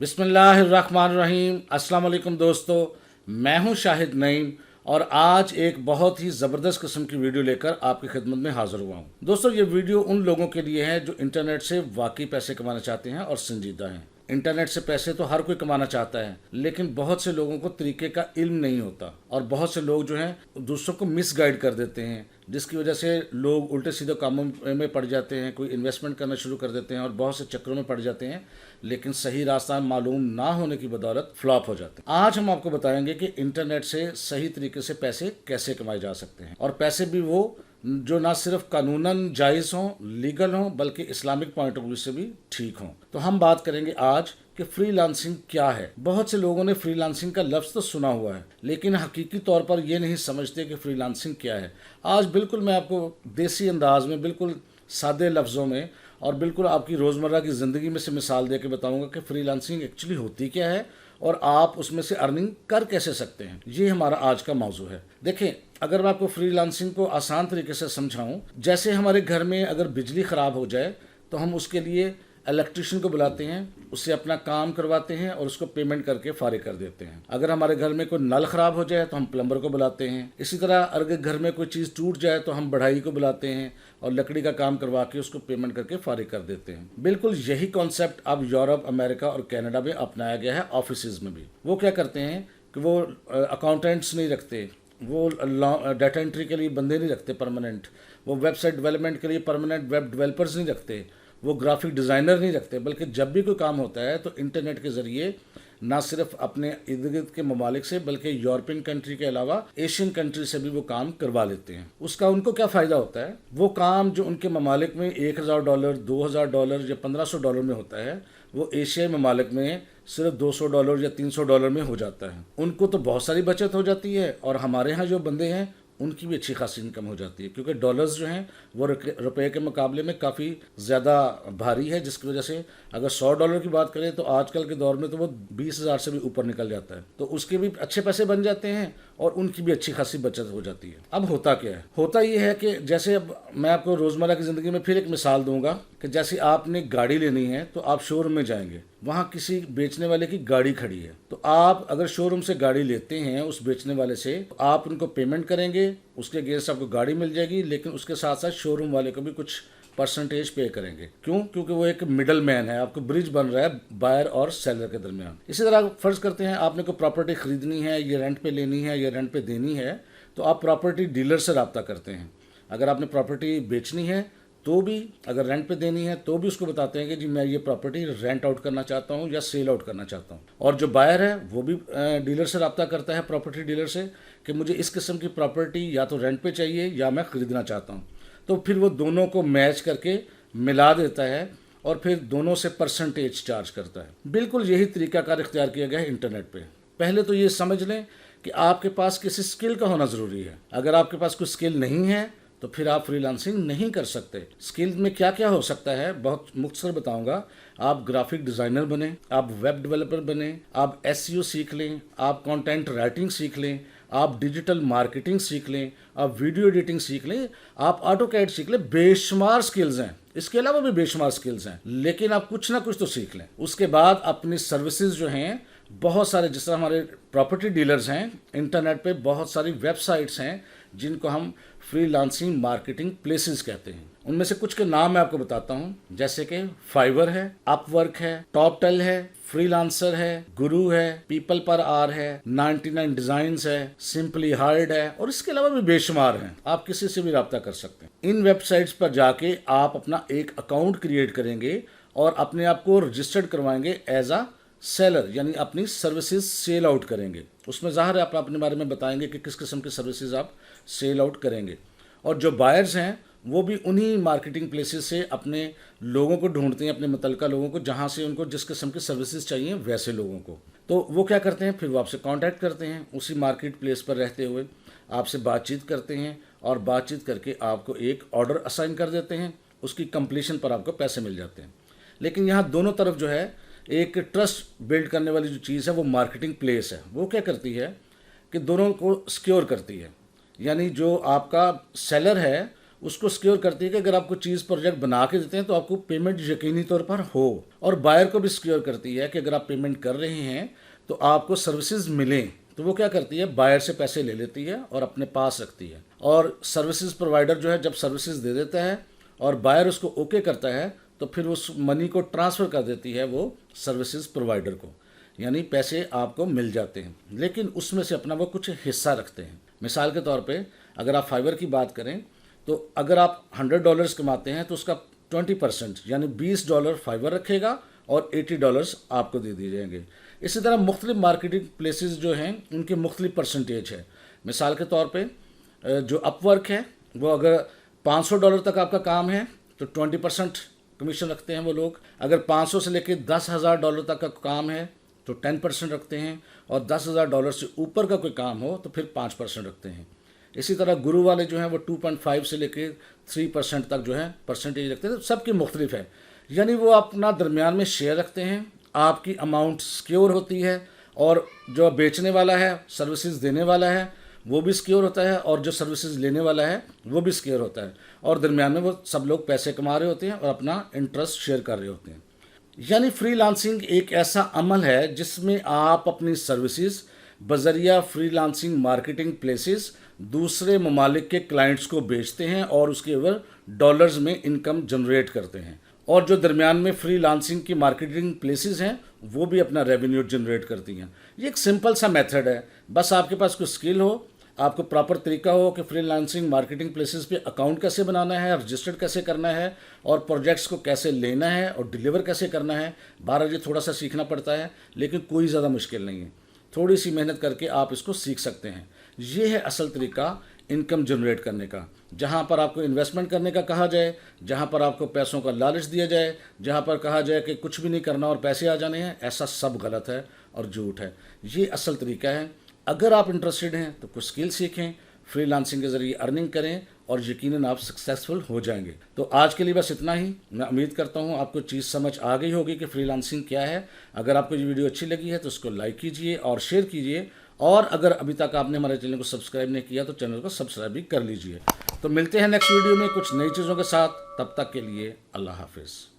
बिस्मिल्लाहिर्रहमानिर्रहीम। अस्सलाम वालेकुम दोस्तों, मैं हूं शाहिद नईम और आज एक बहुत ही ज़बरदस्त किस्म की वीडियो लेकर आपकी खिदमत में हाज़िर हुआ हूं। दोस्तों, ये वीडियो उन लोगों के लिए है जो इंटरनेट से वाकई पैसे कमाना चाहते हैं और संजीदा हैं। इंटरनेट से पैसे तो हर कोई कमाना चाहता है, लेकिन बहुत से लोगों को तरीके का इल्म नहीं होता और बहुत से लोग जो हैं दूसरों को मिसगाइड कर देते हैं, जिसकी वजह से लोग उल्टे सीधे कामों में पड़ जाते हैं। कोई इन्वेस्टमेंट करना शुरू कर देते हैं और बहुत से चक्करों में पड़ जाते हैं, लेकिन सही रास्ता मालूम ना होने की बदौलत फ्लॉप हो जाते हैं। आज हम आपको बताएंगे कि इंटरनेट से सही तरीके से पैसे कैसे कमाए जा सकते हैं, और पैसे भी वो जो ना सिर्फ कानूनन जायज़ हों, लीगल हों, बल्कि इस्लामिक पॉइंट ऑफ व्यू से भी ठीक हों। तो हम बात करेंगे आज कि फ्रीलांसिंग क्या है। बहुत से लोगों ने फ्रीलांसिंग का लफ्ज़ तो सुना हुआ है, लेकिन हकीकी तौर पर ये नहीं समझते कि फ्रीलांसिंग क्या है। आज बिल्कुल मैं आपको देसी अंदाज में, बिल्कुल सादे लफ्ज़ों में और बिल्कुल आपकी रोज़मर्रा की ज़िंदगी में से मिसाल दे के बताऊँगा कि फ्रीलांसिंग एक्चुअली होती क्या है और आप उसमें से अर्निंग कर कैसे सकते हैं। ये हमारा आज का मौजू है। देखें, अगर मैं आपको फ्रीलांसिंग को आसान तरीके से समझाऊं, जैसे हमारे घर में अगर बिजली ख़राब हो जाए तो हम उसके लिए इलेक्ट्रिशियन को बुलाते हैं, उससे अपना काम करवाते हैं और उसको पेमेंट करके फारिग कर देते हैं। अगर हमारे घर में कोई नल ख़राब हो जाए तो हम प्लम्बर को बुलाते हैं। इसी तरह अगर घर में कोई चीज़ टूट जाए तो हम बढ़ाई को बुलाते हैं और लकड़ी का काम करवा के उसको पेमेंट करके फारिग कर देते हैं। बिल्कुल यही कॉन्सेप्ट अब यूरोप, अमेरिका और कनाडा में अपनाया गया है ऑफिस में भी। वो क्या करते हैं कि वो अकाउंटेंट्स नहीं रखते, वो डाटा एंट्री के लिए बंदे नहीं रखते परमानेंट, वो वेबसाइट डेवलपमेंट के लिए परमानेंट वेब डेवलपर्स नहीं रखते, वो ग्राफिक डिज़ाइनर नहीं रखते, बल्कि जब भी कोई काम होता है तो इंटरनेट के ज़रिए ना सिर्फ अपने इर्द गिर्द के ममालिक से बल्कि यूरोपियन कंट्री के अलावा एशियन कंट्री से भी वो काम करवा लेते हैं। उसका उनको क्या फ़ायदा होता है, वो काम जो उनके ममालिक में $1000, $2000 या $1500 में होता है, वो एशियाई ममालिक में सिर्फ $200 या $300 में हो जाता है। उनको तो बहुत सारी बचत हो जाती है और हमारे यहाँ जो बंदे हैं उनकी भी अच्छी खासी इनकम हो जाती है, क्योंकि डॉलर्स जो हैं वो रुपए के मुकाबले में काफ़ी ज़्यादा भारी है, जिसकी वजह से अगर $100 की बात करें तो आजकल के दौर में तो वो 20,000 से भी ऊपर निकल जाता है। तो उसके भी अच्छे पैसे बन जाते हैं और उनकी भी अच्छी खासी बचत हो जाती है। अब होता क्या है, होता ये है कि जैसे अब मैं आपको रोज़मर्रा की ज़िंदगी में फिर एक मिसाल दूंगा कि जैसे आपने गाड़ी लेनी है तो आप शोरूम में जाएंगे, वहाँ किसी बेचने वाले की गाड़ी खड़ी है, तो आप अगर शोरूम से गाड़ी लेते हैं उस बेचने वाले से, तो आप उनको पेमेंट करेंगे, उसके अगेंस्ट आपको गाड़ी मिल जाएगी, लेकिन उसके साथ साथ शोरूम वाले को भी कुछ परसेंटेज पे करेंगे। क्यों? क्योंकि वो एक मिडल मैन है, आपको ब्रिज बन रहा है बायर और सेलर के दरमियान। इसी तरह फर्ज करते हैं आपने कोई प्रॉपर्टी खरीदनी है, ये रेंट पे लेनी है या रेंट पे देनी है, तो आप प्रॉपर्टी डीलर से रब्ता करते हैं। अगर आपने प्रॉपर्टी बेचनी है तो भी, अगर रेंट पे देनी है तो भी उसको बताते हैं कि जी मैं ये प्रॉपर्टी रेंट आउट करना चाहता हूँ या सेल आउट करना चाहता हूँ। और जो बायर है वो भी डीलर से रब्ता करता है, प्रॉपर्टी डीलर से, कि मुझे इस किस्म की प्रॉपर्टी या तो रेंट पे चाहिए या मैं ख़रीदना चाहता हूँ। तो फिर वो दोनों को मैच करके मिला देता है और फिर दोनों से परसेंटेज चार्ज करता है। बिल्कुल यही तरीकाकार इख्तियार किया गया है इंटरनेट पे। पहले तो ये समझ लें कि आपके पास किसी स्किल का होना ज़रूरी है। अगर आपके पास कोई स्किल नहीं है तो फिर आप फ्रीलांसिंग नहीं कर सकते। स्किल में क्या क्या हो सकता है, बहुत मुख्तसर बताऊंगा। आप ग्राफिक डिज़ाइनर बने, आप वेब डेवलपर बने, आप एसईओ सीख लें, आप कंटेंट राइटिंग सीख लें, आप डिजिटल मार्केटिंग सीख लें, आप वीडियो एडिटिंग सीख लें, आप ऑटो कैड सीख लें। बेशुमार स्किल्स हैं, इसके अलावा भी बेशुमार स्किल्स हैं, लेकिन आप कुछ ना कुछ तो सीख लें। उसके बाद अपनी सर्विसेज जो हैं, बहुत सारे, जिस तरह हमारे प्रॉपर्टी डीलर्स हैं, इंटरनेट पे बहुत सारी वेबसाइट्स हैं जिनको हम फ्रीलांसिंग मार्केटिंग प्लेसेस कहते हैं। उनमें से कुछ के नाम मैं आपको बताता हूँ, जैसे कि फाइवर है, अपवर्क है, टॉपटेल है, फ्रीलांसर है, गुरु है, पीपल पर आर है, 99 डिजाइन्स है, सिंपली हार्ड है, और इसके अलावा भी बेशुमार हैं। आप किसी से भी रब्ता कर सकते हैं। इन वेबसाइट्स पर जाके आप अपना एक अकाउंट क्रिएट करेंगे और अपने आप को रजिस्टर्ड करवाएंगे एज अ सेलर, यानी अपनी सर्विसेज सेल आउट करेंगे। उसमें ज़ाहिर है आप अपने बारे में बताएंगे कि किस किस्म की सर्विसेज आप सेल आउट करेंगे। और जो बायर्स हैं वो भी उन्हीं मार्केटिंग प्लेसेस से अपने लोगों को ढूंढते हैं, अपने मुतल्लिका लोगों को, जहाँ से उनको जिस किस्म की सर्विसेज चाहिए वैसे लोगों को। तो वो क्या करते हैं, फिर वो आपसे कांटेक्ट करते हैं, उसी मार्केट प्लेस पर रहते हुए आपसे बातचीत करते हैं और बातचीत करके आपको एक ऑर्डर असाइन कर देते हैं। उसकी कंप्लीशन पर आपको पैसे मिल जाते हैं। लेकिन यहाँ दोनों तरफ जो है एक ट्रस्ट बिल्ड करने वाली जो चीज़ है वो मार्केटिंग प्लेस है। वो क्या करती है कि दोनों को सिक्योर करती है, यानी जो आपका सेलर है اس کو سیکیور کرتی ہے کہ اگر آپ کو چیز پروجیکٹ بنا کے دیتے ہیں تو آپ کو پیمنٹ یقینی طور پر ہو، اور بائر کو بھی سیکیور کرتی ہے کہ اگر آپ پیمنٹ کر رہے ہیں تو آپ کو سروسز ملیں، تو وہ کیا کرتی ہے، بائر سے پیسے لے لیتی ہے اور اپنے پاس رکھتی ہے، اور سروسز پرووائڈر جو ہے جب سروسز دے دیتا ہے اور بائر اس کو اوکے کرتا ہے تو پھر اس منی کو ٹرانسفر کر دیتی ہے وہ سروسز پرووائڈر کو، یعنی پیسے آپ کو مل جاتے ہیں، لیکن اس میں سے اپنا وہ کچھ حصہ رکھتے ہیں۔ مثال کے طور پہ اگر آپ فائبر کی بات کریں تو اگر آپ $100 کماتے ہیں تو اس کا 20% یعنی $20 فائبر رکھے گا اور $80 آپ کو دے دیے جائیں گے۔ اسی طرح مختلف مارکیٹنگ پلیسز جو ہیں ان کے مختلف پرسنٹیج ہے۔ مثال کے طور پہ جو اپ ورک ہے وہ اگر $500 تک آپ کا کام ہے تو 20% کمیشن رکھتے ہیں وہ لوگ، اگر 500 سے لے کے $10,000 تک کا کام ہے تو 10% رکھتے ہیں، اور $10,000 سے اوپر کا کوئی کام ہو تو پھر 5% رکھتے ہیں۔ اسی طرح گرو والے جو ہیں وہ 2.5 سے لے کے 3% تک جو ہے پرسنٹیج رکھتے ہیں، سب کی مختلف ہے، یعنی وہ اپنا درمیان میں شیئر رکھتے ہیں، آپ کی اماؤنٹ سیکیور ہوتی ہے، اور جو بیچنے والا ہے سروسز دینے والا ہے وہ بھی سیکیور ہوتا ہے، اور جو سروسز لینے والا ہے وہ بھی سیکیور ہوتا ہے، اور درمیان میں وہ سب لوگ پیسے کما رہے ہوتے ہیں اور اپنا انٹرسٹ شیئر کر رہے ہوتے ہیں۔ یعنی فری لانسنگ ایک ایسا عمل ہے جس میں آپ اپنی سروسز بذریعہ فری لانسنگ مارکیٹنگ پلیسز دوسرے ممالک کے کلائنٹس کو بیچتے ہیں اور اس کے اوپر ڈالرز میں انکم جنریٹ کرتے ہیں، اور جو درمیان میں فری لانسنگ کی مارکیٹنگ پلیسز ہیں وہ بھی اپنا ریونیو جنریٹ کرتی ہیں۔ یہ ایک سمپل سا میتھڈ ہے، بس آپ کے پاس کوئی اسکل ہو، آپ کو پراپر طریقہ ہو کہ فری لانسنگ مارکیٹنگ پلیسز پہ اکاؤنٹ کیسے بنانا ہے، رجسٹرڈ کیسے کرنا ہے، اور پروجیکٹس کو کیسے لینا ہے اور ڈیلیور کیسے کرنا ہے۔ بہرحال یہ تھوڑا سا سیکھنا پڑتا ہے لیکن کوئی زیادہ مشکل نہیں ہے، تھوڑی سی محنت کر کے آپ اس کو سیکھ سکتے ہیں۔ یہ ہے اصل طریقہ انکم جنریٹ کرنے کا، جہاں پر آپ کو انویسٹمنٹ کرنے کا کہا جائے، جہاں پر آپ کو پیسوں کا لالچ دیا جائے، جہاں پر کہا جائے کہ کچھ بھی نہیں کرنا اور پیسے آ جانے ہیں، ایسا سب غلط ہے اور جھوٹ ہے۔ یہ اصل طریقہ ہے۔ اگر آپ انٹرسٹڈ ہیں تو کچھ اسکل سیکھیں، فری لانسنگ کے ذریعے ارننگ کریں، اور یقیناً آپ سکسیزفل ہو جائیں گے۔ تو آج کے لیے بس اتنا ہی۔ میں امید کرتا ہوں آپ کو چیز سمجھ آ گئی ہوگی کہ فری لانسنگ کیا ہے۔ اگر آپ کو یہ ویڈیو اچھی لگی ہے تو اس کو لائک کیجئے اور شیئر کیجئے، اور اگر ابھی تک آپ نے ہمارے چینل کو سبسکرائب نہیں کیا تو چینل کو سبسکرائب بھی کر لیجئے۔ تو ملتے ہیں نیکسٹ ویڈیو میں کچھ نئی چیزوں کے ساتھ، تب تک کے لیے اللہ حافظ۔